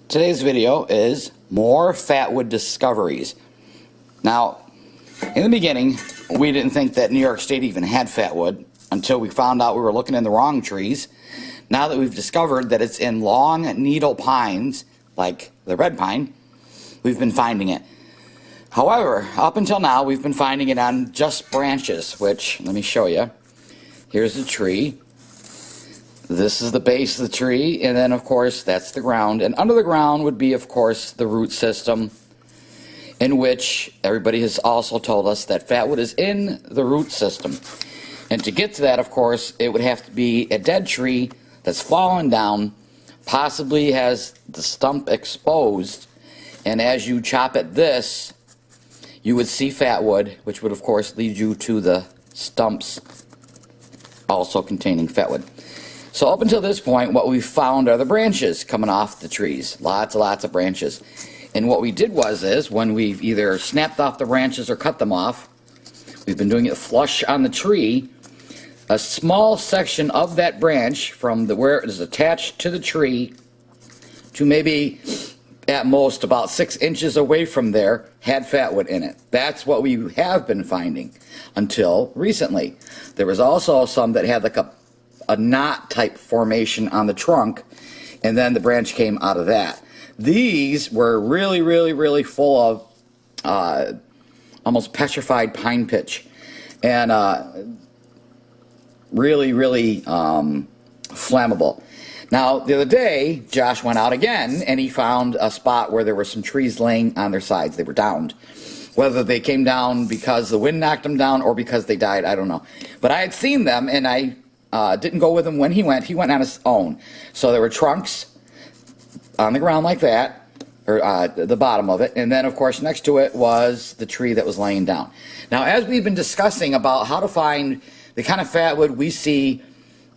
Today's video is more Fatwood discoveries. Now, in the beginning, we didn't think that New York State even had Fatwood until we found out we were looking in the wrong trees. Now that we've discovered that it's in long needle pines, like the red pine, we've been finding it. However, up until now, we've been finding it on just branches, which, let me show you. Here's the tree. This is the base of the tree, and then, of course, that's the ground. And under the ground would be, of course, the root system, in which everybody has also told us that Fatwood is in the root system. And to get to that, of course, it would have to be a dead tree that's fallen down, possibly has the stump exposed, and as you chop at this, you would see Fatwood, which would, of course, lead you to the stumps also containing Fatwood. So up until this point, what we found are the branches coming off the trees. Lots of branches. And what we did is, when we've either snapped off the branches or cut them off, we've been doing it flush on the tree, a small section of that branch from where it is attached to the tree to maybe at most about 6 inches away from there had Fatwood in it. That's what we have been finding until recently. There was also some that had like a knot type formation on the trunk, and then the branch came out of that. These were really full of almost petrified pine pitch, and really flammable. Now, the other day, Josh went out again, and he found a spot where there were some trees laying on their sides. They were downed. Whether they came down because the wind knocked them down or because they died, I don't know. But I had seen them, and I didn't go with him when he went. He went on his own. So there were trunks on the ground like that, or the bottom of it, and then, of course, next to it was the tree that was laying down. Now, as we've been discussing about how to find the kind of Fatwood we see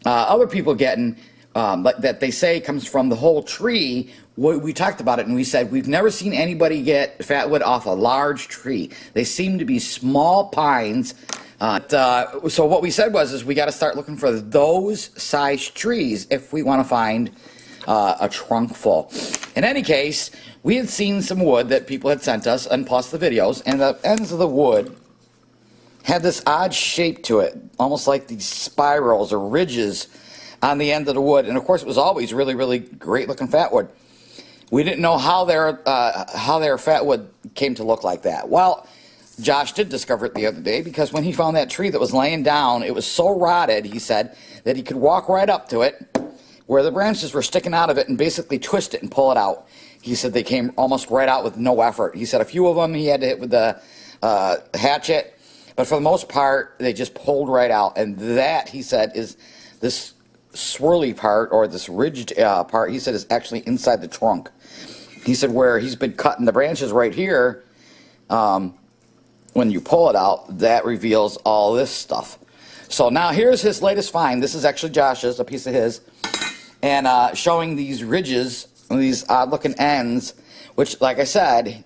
other people getting, that they say comes from the whole tree, we talked about it and we said we've never seen anybody get Fatwood off a large tree. They seem to be small pines. So what we said is we got to start looking for those size trees if we want to find a trunk full. In any case, we had seen some wood that people had sent us, and plus the videos, and the ends of the wood had this odd shape to it, almost like these spirals or ridges on the end of the wood. And of course, it was always really great looking Fatwood. We didn't know how their Fatwood came to look like that. Well, Josh did discover it the other day, because when he found that tree that was laying down, it was so rotted, he said, that he could walk right up to it where the branches were sticking out of it and basically twist it and pull it out. He said they came almost right out with no effort. He said a few of them he had to hit with the hatchet, but for the most part, they just pulled right out. And that, he said, is this swirly part, or this ridged part, he said, is actually inside the trunk. He said where he's been cutting the branches right here, when you pull it out, that reveals all this stuff. So now here's his latest find. This is actually Josh's, a piece of his, and showing these ridges, these odd-looking ends, which, like I said,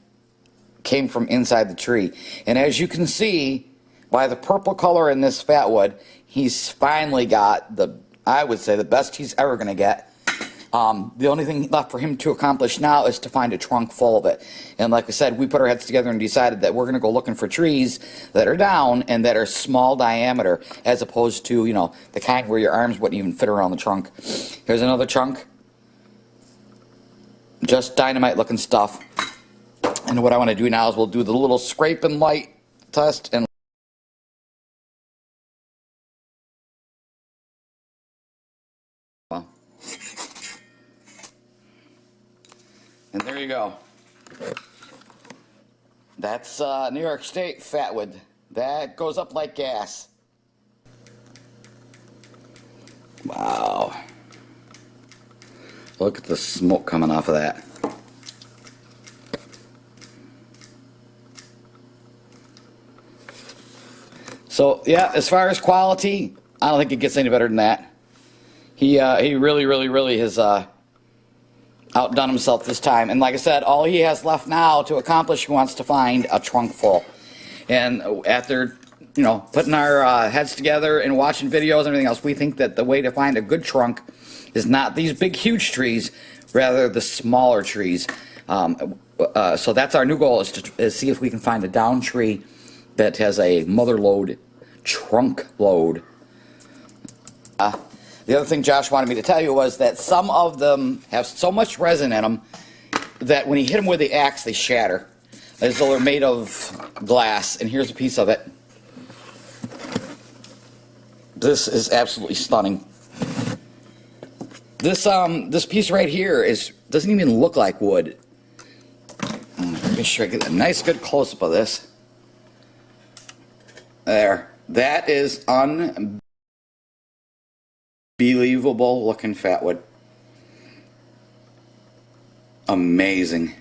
came from inside the tree. And as you can see by the purple color in this Fatwood, he's finally got I would say, the best he's ever going to get. The only thing left for him to accomplish now is to find a trunk full of it. And like I said, we put our heads together and decided that we're going to go looking for trees that are down and that are small diameter, as opposed to, you know, the kind where your arms wouldn't even fit around the trunk. Here's another trunk. Just dynamite looking stuff. And what I want to do now is we'll do the little scrape and light test, and there you go. That's New York State Fatwood. That goes up like gas. Wow. Look at the smoke coming off of that. So, yeah, as far as quality, I don't think it gets any better than that. He really has outdone himself this time. And like I said, all he has left now to accomplish, he wants to find a trunk full. And after, you know, putting our heads together and watching videos and everything else, we think that the way to find a good trunk is not these big huge trees, rather the smaller trees. So that's our new goal, is to see if we can find a down tree that has a mother lode, trunk load. The other thing Josh wanted me to tell you was that some of them have so much resin in them that when you hit them with the axe, they shatter, as though they're made of glass. And here's a piece of it. This is absolutely stunning. This piece right here doesn't even look like wood. Make sure I get a nice good close-up of this. There. That is unbelievable looking Fatwood. Amazing.